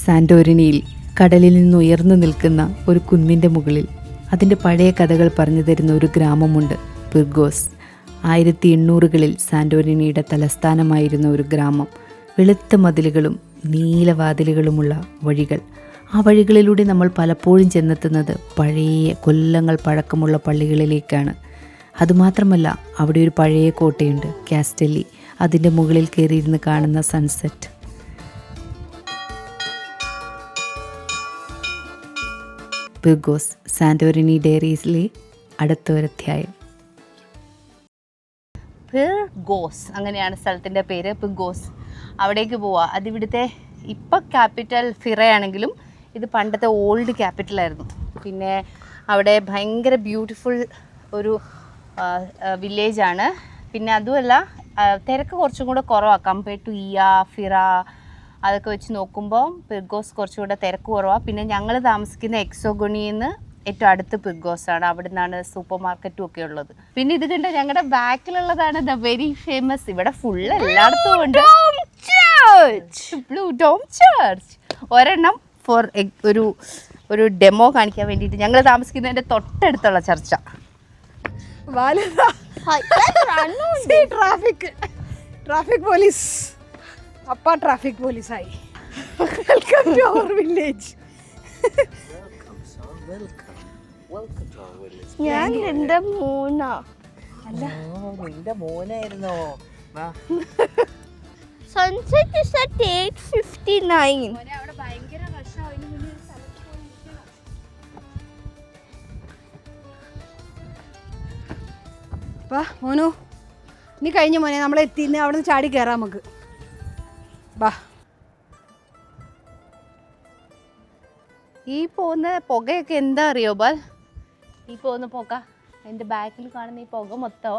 സാന്റോരിനിയിൽ കടലിൽ നിന്ന് ഉയർന്നു നിൽക്കുന്ന ഒരു കുന്നിൻ്റെ മുകളിൽ അതിൻ്റെ പഴയ കഥകൾ പറഞ്ഞു തരുന്ന ഒരു ഗ്രാമമുണ്ട്, പിർഗോസ്. 1800-കളിൽ സാന്റോരിനിയുടെ തലസ്ഥാനമായിരുന്ന ഒരു ഗ്രാമം. വെളുത്ത മതിലുകളും നീലവാതിലുകളുമുള്ള വഴികൾ. ആ വഴികളിലൂടെ നമ്മൾ പലപ്പോഴും ചെന്നെത്തുന്നത് പഴയ കൊല്ലങ്ങൾ പഴക്കമുള്ള പള്ളികളിലേക്കാണ്. അതുമാത്രമല്ല, അവിടെ ഒരു പഴയ കോട്ടയുണ്ട്, കാസ്റ്റെല്ലി. അതിൻ്റെ മുകളിൽ കയറിയിരുന്ന് കാണുന്ന സൺസെറ്റ്. പിർഗോസ്, സാന്റോരിനി ഡയറീസിലെ അടുത്തൊരധ്യായം. പിർഗോസ്, അങ്ങനെയാണ് സ്ഥലത്തിൻ്റെ പേര്, പിർഗോസ്. അവിടേക്ക് പോവുക. അതിവിടുത്തെ ഇപ്പം ക്യാപിറ്റൽ ഫിറയാണെങ്കിലും ഇത് പണ്ടത്തെ ഓൾഡ് ക്യാപിറ്റലായിരുന്നു. പിന്നെ അവിടെ ഭയങ്കര ബ്യൂട്ടിഫുൾ ഒരു വില്ലേജാണ്. പിന്നെ അതുമല്ല, തിരക്ക് കുറച്ചും കൂടെ കുറവാണ് കമ്പയർഡ് ടു ഫിറ അതൊക്കെ വെച്ച് നോക്കുമ്പോൾ പിർഗോസ് കുറച്ചുകൂടെ തിരക്ക് കുറവാണ്. പിന്നെ ഞങ്ങൾ താമസിക്കുന്ന എക്സോഗോണിയിൽ നിന്ന് ഏറ്റവും അടുത്ത് പിർഗോസാണ്. അവിടെ നിന്നാണ് സൂപ്പർ മാർക്കറ്റും ഒക്കെ ഉള്ളത്. പിന്നെ ഇത് കണ്ട ഞങ്ങളുടെ ബാക്കിലുള്ളതാണ് ദ വെരി ഫേമസ്, ഇവിടെ ഫുൾ എല്ലായിടത്തും ഉണ്ട്, ബ്ലൂ ഡോം ചർച്ച്. ഒരെണ്ണം ഫോർ ഒരു ഡെമോ കാണിക്കാൻ വേണ്ടിയിട്ട് ഞങ്ങൾ താമസിക്കുന്നതിൻ്റെ തൊട്ടടുത്തുള്ള ചർച്ചാണ്. ട്രാഫിക് പോലീസ്, അപ്പ ട്രാഫിക് പോലീസായി. Welcome to our village. ഞാൻ നിന്റെ മോനാ. അല്ല, നിന്റെ മോനായിരുന്നോ? Sunset is at 8:59. അവിടെ ഭയങ്കര റഷാണ്. വാ മോനു, ഇനി കഴിഞ്ഞ മോനെ നമ്മൾ എത്തിന്ന് അവിടെ നിന്ന് ചാടി കയറാം നമുക്ക്. വാ. ഈ പോകുന്ന പുകയൊക്കെ എന്താ അറിയോ ബാൽ? ഈ പോകുന്ന പുക, എൻ്റെ ബാക്കിൽ കാണുന്ന ഈ പുക മൊത്തമോ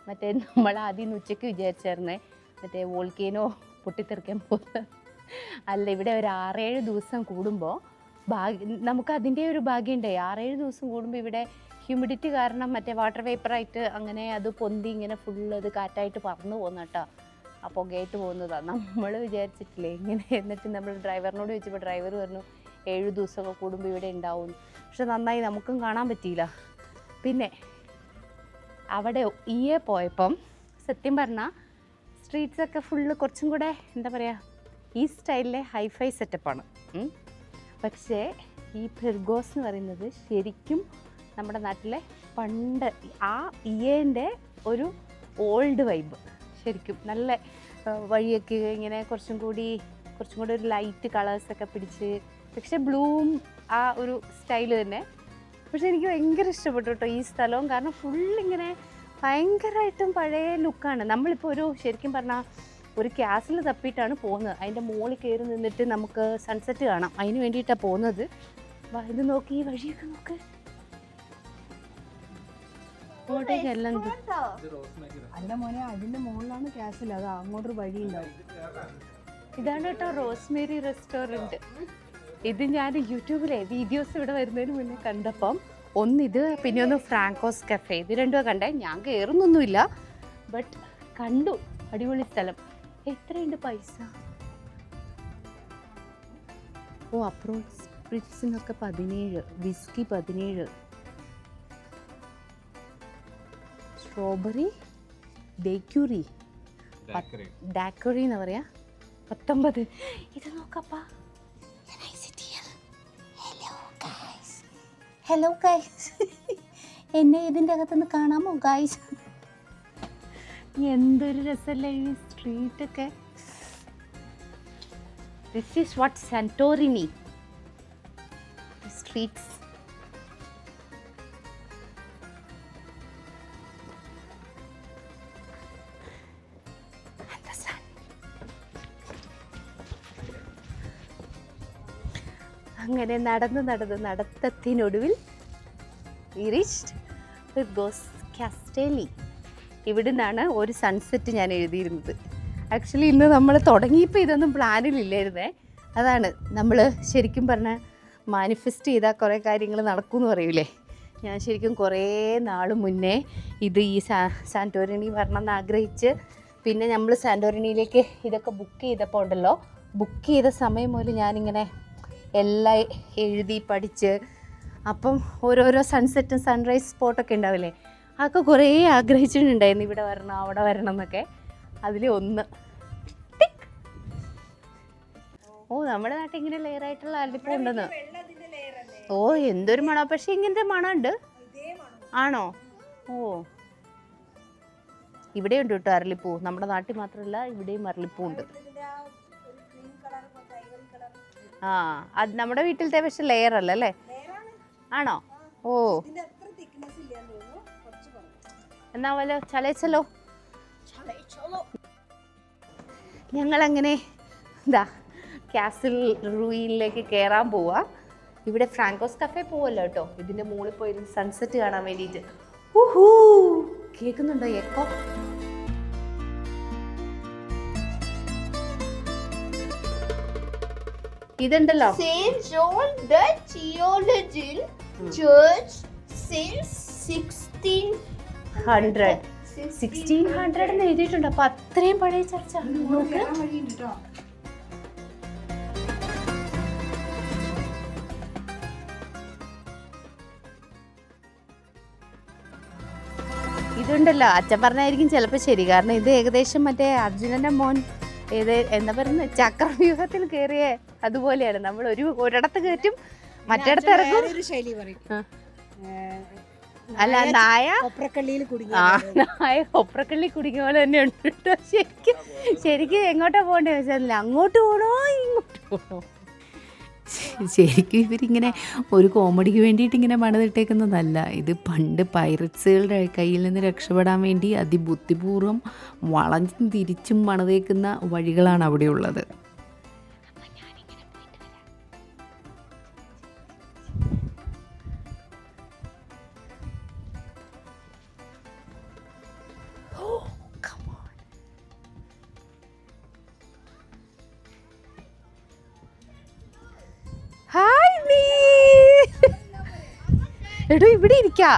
മറ്റേ നമ്മൾ ആദ്യം ഉച്ചയ്ക്ക് വിചാരിച്ചായിരുന്നേ മറ്റേ വോൾക്കേനോ പൊട്ടിത്തെറിക്കാൻ പോകുന്നത് അല്ല. ഇവിടെ ഒരു 6-7 ദിവസം കൂടുമ്പോൾ നമുക്ക് അതിൻ്റെ ഒരു ഭാഗ്യമുണ്ടേ. 6-7 ദിവസം കൂടുമ്പോൾ ഇവിടെ ഹ്യൂമിഡിറ്റി കാരണം മറ്റേ വാട്ടർ വേപ്പറായിട്ട് അങ്ങനെ അത് പൊന്തി ഇങ്ങനെ ഫുള്ള് അത് കാറ്റായിട്ട് പറന്നു പോകുന്ന കേട്ടോ. ആ പുകയായിട്ട് പോകുന്നതാണ്. നമ്മൾ വിചാരിച്ചിട്ടില്ലേ ഇങ്ങനെ. എന്നിട്ട് നമ്മൾ ഡ്രൈവറിനോട് ചോദിച്ചപ്പോൾ ഡ്രൈവർ പറഞ്ഞു 7 ദിവസമൊക്കെ കൂടുമ്പോൾ ഇവിടെ ഉണ്ടാവും. പക്ഷെ നന്നായി നമുക്കും കാണാൻ പറ്റിയില്ല. പിന്നെ അവിടെ പോയപ്പം സത്യം പറഞ്ഞാൽ സ്ട്രീറ്റ്സൊക്കെ ഫുള്ള് കുറച്ചും കൂടെ എന്താ പറയുക, ഈ സ്റ്റൈലിലെ ഹൈഫൈ സെറ്റപ്പാണ്. പക്ഷേ ഈ പിർഗോസ് എന്ന് പറയുന്നത് ശരിക്കും നമ്മുടെ നാട്ടിലെ പണ്ട് ആ ഇയേൻ്റെ ഒരു ഓൾഡ് വൈബ്. ശരിക്കും നല്ല വഴിയൊക്കെ ഇങ്ങനെ കുറച്ചും കൂടി ഒരു ലൈറ്റ് കളേഴ്സൊക്കെ പിടിച്ച്, പക്ഷെ ബ്ലൂവും ആ ഒരു സ്റ്റൈല് തന്നെ. പക്ഷെ എനിക്ക് ഭയങ്കര ഇഷ്ടപ്പെട്ടു കേട്ടോ ഈ സ്ഥലവും. കാരണം ഫുള്ളിങ്ങനെ ഭയങ്കരമായിട്ടും പഴയ ലുക്കാണ്. നമ്മളിപ്പോൾ ശരിക്കും പറഞ്ഞാൽ ഒരു ക്യാസിൽ തപ്പിയിട്ടാണ് പോകുന്നത്. അതിൻ്റെ മുകളിൽ കയറി നിന്നിട്ട് നമുക്ക് സൺസെറ്റ് കാണാം. അതിന് വേണ്ടിയിട്ടാണ് പോകുന്നത്. ഇത് നോക്കി, ഈ വഴിയൊക്കെ നോക്ക്. അല്ല മോനെ, അതിന്റെ മുകളിലാണ് ക്യാസിൽ, അത് അങ്ങോട്ടൊരു വഴി ഉണ്ടാവും. ഇതാണ് കേട്ടോ റോസ്മേരി റെസ്റ്റോറൻറ്റ്. ഇത് ഞാൻ യൂട്യൂബിലെ വീഡിയോസ് ഇവിടെ വരുന്നതിന് മുന്നേ കണ്ടപ്പം ഒന്നിത്, പിന്നെ ഒന്ന് ഫ്രാങ്കോസ് കഫേ, ഇത് രണ്ടും കണ്ടേ. ഞാൻ കയറുന്നൊന്നുമില്ല, ബട്ട് കണ്ടു. അടിപൊളി സ്ഥലം. എത്രയുണ്ട് പൈസ? ഓ, അപ്രോക്സ് സ്പ്രിറ്റ്സിനൊക്കെ 17, വിസ്കി 17, സ്ട്രോബെറി ഡാക്വറി എന്ന് പറയാ 19. ഇത് നോക്കപ്പാ. ഹലോ ഗൈസ്, എന്നെ ഇതിൻ്റെ അകത്തുനിന്ന് കാണാമോ ഗൈസ്? എന്തൊരു രസമല്ലേ ഈ സ്ട്രീറ്റൊക്കെ. This is what Santorini streets. അങ്ങനെ നടത്തത്തിനൊടുവിൽ we reached പിർഗോസ് കാസ്റ്റെല്ലി. ഇവിടെ നിന്നാണ് ഒരു സൺസെറ്റ് ഞാൻ എഴുതിയിരുന്നത്. ആക്ച്വലി ഇന്ന് നമ്മൾ തുടങ്ങിയപ്പോൾ ഇതൊന്നും പ്ലാനിലില്ലായിരുന്നേ. അതാണ് നമ്മൾ ശരിക്കും പറഞ്ഞാൽ മാനിഫെസ്റ്റ് ചെയ്താൽ കുറേ കാര്യങ്ങൾ നടക്കുമെന്ന് പറയൂലേ. ഞാൻ ശരിക്കും കുറേ നാൾ മുന്നേ ഇത് ഈ സാന്റോറിനി വരണമെന്ന് ആഗ്രഹിച്ച്, പിന്നെ നമ്മൾ സാന്റോറിനിയിലേക്ക് ഇതൊക്കെ ബുക്ക് ചെയ്തപ്പോൾ ഉണ്ടല്ലോ ബുക്ക് ചെയ്ത സമയം മുതൽ ഞാനിങ്ങനെ എല്ലാം എഴുതി പഠിച്ച്, അപ്പം ഓരോരോ സൺസെറ്റും സൺറൈസ് സ്പോട്ടൊക്കെ ഉണ്ടാവില്ലേ, അതൊക്കെ കുറേ ആഗ്രഹിച്ചിട്ടുണ്ടായിരുന്നു, ഇവിടെ വരണം അവിടെ വരണം എന്നൊക്കെ. അതിൽ ഒന്ന് ടിക്ക്. ഓ, നമ്മുടെ നാട്ടിൽ ഇങ്ങനെ ലെയറായിട്ടുള്ള അരളിപ്പൂ ഉണ്ടെന്ന്. ഓ, എന്തൊരു മണം. പക്ഷെ ഇങ്ങനത്തെ മണമുണ്ട്. ആണോ? ഓ, ഇവിടെയുണ്ട് കേട്ടോ അരളിപ്പൂ. നമ്മുടെ നാട്ടിൽ മാത്രമല്ല, ഇവിടെയും അരളിപ്പൂ ഉണ്ട്. ആ, അത് നമ്മുടെ വീട്ടിലത്തെ പക്ഷെ ലെയർ അല്ല അല്ലേ? ആണോ? ഓ, എന്നാ വല്ല ചലച്ചല്ലോ. ഞങ്ങളങ്ങനെ ഇതാ കാസിൽ റൂയിനിലേക്ക് കയറാൻ പോവാ. ഇവിടെ ഫ്രാങ്കോസ് കഫേ പോവല്ലോ കേട്ടോ. ഇതിന്റെ മുകളിൽ പോയി സൺസെറ്റ് കാണാൻ വേണ്ടിയിട്ട്. ഊഹൂ, കേൾക്കുന്നുണ്ടോ എക്കോ? ഇതുണ്ടല്ലോ Saint John the Theologian Church since 1600. 1600 എന്ന് എഴുതിയിട്ടുണ്ട്. അപ്പൊ അത്രയും പഴയ ചർച്ച. ഇതുണ്ടല്ലോ, അച്ഛൻ പറഞ്ഞായിരിക്കും ചിലപ്പോൾ ശരി. കാരണം ഇത് ഏകദേശം മറ്റേ അർജുനന്റെ മോൻ എന്താ പറയുന്നത്, ചക്രവ്യൂഹത്തിൽ കയറിയ അതുപോലെയാണ്. നമ്മൾ ഒരിടത്ത് കയറ്റും, മറ്റിടത്ത് ഇറങ്ങും. ശൈലി പറയും, അല്ല, നായ ഒപ്രക്കള്ളിയിൽ കുടുങ്ങി. നായ ഒപ്രക്കള്ളി കുടുങ്ങിയ പോലെ തന്നെ ഉണ്ട് കേട്ടോ. ശരിക്കും എങ്ങോട്ടാ പോകേണ്ടത് വെച്ചാൽ അങ്ങോട്ട് പോകണോ ഇങ്ങോട്ട് പോകണോ? ശരിക്കും ഇവരിങ്ങനെ ഒരു കോമഡിക്ക് വേണ്ടിയിട്ട് ഇങ്ങനെ പണിതിട്ടേക്കുന്നതല്ല. ഇത് പണ്ട് പൈററ്റ്സുകളുടെ കയ്യിൽ നിന്ന് രക്ഷപ്പെടാൻ വേണ്ടി അതിബുദ്ധിപൂർവ്വം വളഞ്ഞും തിരിച്ചും പണിതേക്കുന്ന വഴികളാണ് അവിടെയുള്ളത്. ഹായ് നീ. എടോ, ഇവിടെ ഇരിക്കാ.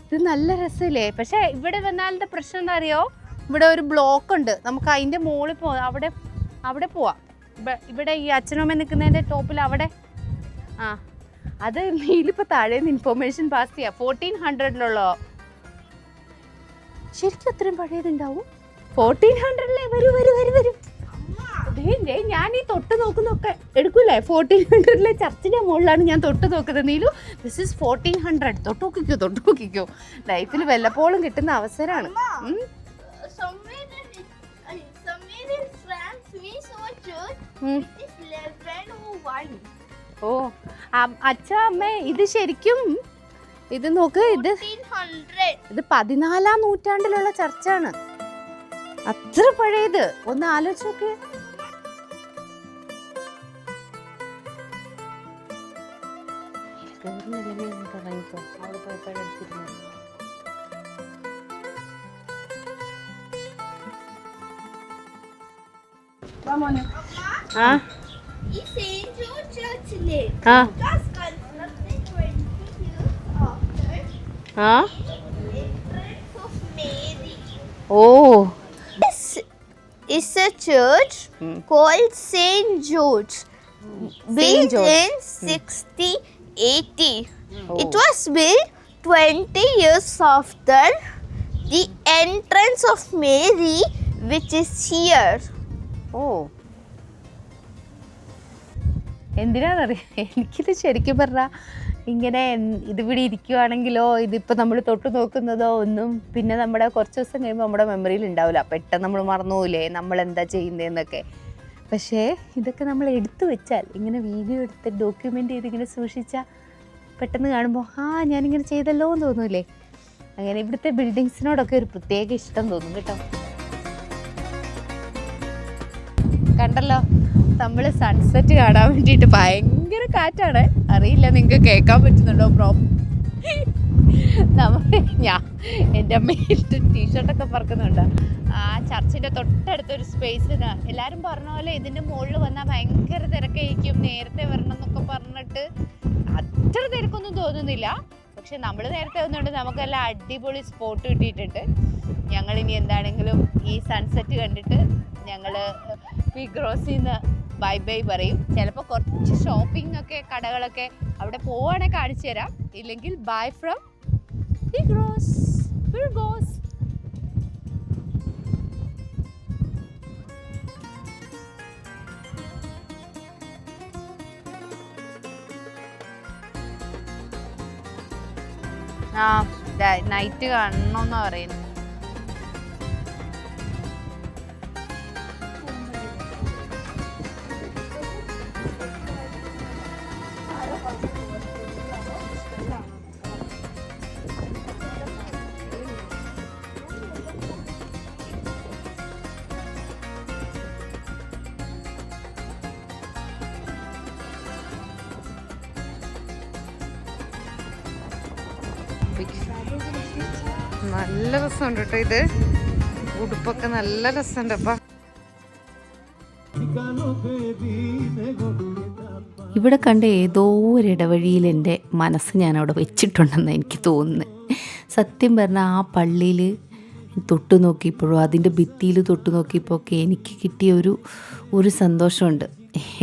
ഇത് നല്ല രസമില്ലേ? പക്ഷെ ഇവിടെ വന്നാലത്തെ പ്രശ്നം എന്താ അറിയോ? ഇവിടെ ഒരു ബ്ലോക്ക് ഉണ്ട്. നമുക്ക് അതിൻ്റെ മുകളിൽ പോവാം. അവിടെ പോവാം. ഇവിടെ ഈ അച്ഛനമ്മ നിൽക്കുന്നതിൻ്റെ ടോപ്പിൽ അവിടെ. ആ, അത് നീലിപ്പോൾ താഴേന്ന് ഇൻഫോർമേഷൻ പാസ് ചെയ്യാം. 1400 ശരിക്കും അത്രയും പഴയതുണ്ടാവും. 1400 വരൂ. ഞാൻ ഈ തൊട്ട് നോക്കുന്നൊക്കെ എടുക്കൂലേ? 1400 ചർച്ചിന്റെ മുകളിലാണ് ഞാൻ തൊട്ട് നോക്കുന്നത്. Neelu, this is 1400. തൊട്ട് നോക്കിക്കോ. ലൈഫിൽ വല്ലപ്പോഴും കിട്ടുന്ന അവസരമാണ്. Somewhere in France we saw a church. It is 1101. ഓ, അച്ഛാ അമ്മ, ഇത് ശരിക്കും ഇത് നോക്ക്. 1400. ഇത് 14-ാം നൂറ്റാണ്ടിലുള്ള ചർച്ചാണ്. അത്ര പഴയത്. ഒന്ന് ആലോചിച്ച് നോക്ക്. അവിടെ പോയപ്പോഴെടുത്തിരുന്നു. ആ, ഈ Saint John Church ഇല്ലേ? ആ, It was constructed 20 years after ആ. the entrance of Mary. Oh, This is a church called Saint George, built George. in 6080. It was built 20 years after the entrance of Mary, which is here. ഓ, എന്തിനാണെന്നറിയാം, എനിക്കിത് ശരിക്കും പറഞ്ഞാൽ ഇങ്ങനെ ഇതിവിടെ ഇരിക്കുവാണെങ്കിലോ ഇതിപ്പോൾ നമ്മൾ തൊട്ട് നോക്കുന്നതോ ഒന്നും പിന്നെ നമ്മുടെ കുറച്ച് ദിവസം കഴിയുമ്പോൾ നമ്മുടെ മെമ്മറിയിൽ ഉണ്ടാവില്ല. പെട്ടെന്ന് നമ്മൾ മറന്നു പോകില്ലേ നമ്മൾ എന്താ ചെയ്യുന്നതെന്നൊക്കെ. പക്ഷേ ഇതൊക്കെ നമ്മൾ എടുത്തു വെച്ചാൽ, ഇങ്ങനെ വീഡിയോ എടുത്ത് ഡോക്യുമെൻ്റ് ചെയ്ത് ഇങ്ങനെ സൂക്ഷിച്ചാൽ പെട്ടെന്ന് കാണുമ്പോൾ ഞാനിങ്ങനെ ചെയ്തല്ലോ എന്ന് തോന്നൂലേ? അങ്ങനെ ഇവിടുത്തെ ബിൽഡിങ്സിനോടൊക്കെ ഒരു പ്രത്യേക ഇഷ്ടം തോന്നും കേട്ടോ. കണ്ടല്ലോ, നമ്മൾ സൺസെറ്റ് കാണാൻ വേണ്ടിയിട്ട് ഭയങ്കര കാറ്റാണ്. അറിയില്ല നിങ്ങൾക്ക് കേൾക്കാൻ പറ്റുന്നുണ്ടോ? എൻ്റെ അമ്മയുടെ ടീഷർട്ടൊക്കെ പറക്കുന്നുണ്ട്. ആ ചർച്ചിൻ്റെ തൊട്ടടുത്തൊരു സ്പേസിന് എല്ലാവരും പറഞ്ഞ പോലെ ഇതിൻ്റെ മുകളിൽ വന്നാൽ ഭയങ്കര തിരക്കായിരിക്കും, നേരത്തെ വരണം എന്നൊക്കെ പറഞ്ഞിട്ട് അത്ര തിരക്കൊന്നും തോന്നുന്നില്ല. പക്ഷെ നമ്മൾ നേരത്തെ വന്നുകൊണ്ട് നമുക്കെല്ലാം അടിപൊളി സ്പോട്ട് കിട്ടിയിട്ടുണ്ട്. ഞങ്ങളിനി എന്താണെങ്കിലും ഈ സൺസെറ്റ് കണ്ടിട്ട് ഞങ്ങൾ പിഗ്രോസിൽ നിന്ന് ബൈ ബൈ പറയും. ചിലപ്പോൾ കുറച്ച് ഷോപ്പിംഗ് ഒക്കെ കടകളൊക്കെ അവിടെ പോവുകയാണെങ്കിൽ കാണിച്ചു തരാം. ഇല്ലെങ്കിൽ ബൈ ഫ്രം പിർഗോസ്. ആ നൈറ്റ് കാണണമെന്നാ പറയുന്നത്. നല്ല രസമുണ്ട് കേട്ടോ ഇത്. ഉടുപ്പൊക്കെ നല്ല രസമുണ്ട്. അപ്പൊ ഇവിടെ കണ്ട ഏതോ ഒരിടവഴിയിൽ എൻ്റെ മനസ്സ് ഞാൻ അവിടെ വെച്ചിട്ടുണ്ടെന്ന് എനിക്ക് തോന്നുന്നത്. സത്യം പറഞ്ഞാൽ ആ പള്ളിയിൽ തൊട്ട് നോക്കിയപ്പോഴോ അതിൻ്റെ ഭിത്തിയിൽ തൊട്ട് നോക്കിയപ്പോൾ ഒക്കെ എനിക്ക് കിട്ടിയ ഒരു സന്തോഷമുണ്ട്.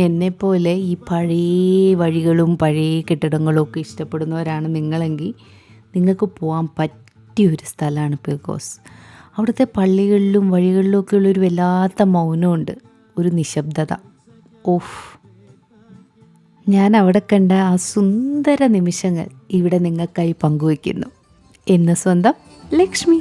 എന്നെപ്പോലെ ഈ പഴയ വഴികളും പഴയ കെട്ടിടങ്ങളും ഒക്കെ ഇഷ്ടപ്പെടുന്നവരാണ് നിങ്ങളെങ്കിൽ നിങ്ങൾക്ക് പോകാൻ പറ്റിയൊരു സ്ഥലമാണ് പിർഗോസ്. അവിടുത്തെ പള്ളികളിലും വഴികളിലും ഒക്കെ ഉള്ളൊരു വല്ലാത്ത മൗനമുണ്ട്, ഒരു നിശബ്ദത. ഓഫ്, ഞാൻ അവിടെ കണ്ട ആ സുന്ദര നിമിഷങ്ങൾ ഇവിടെ നിങ്ങൾക്കായി പങ്കുവയ്ക്കുന്നു. എന്ന് സ്വന്തം ലക്ഷ്മി.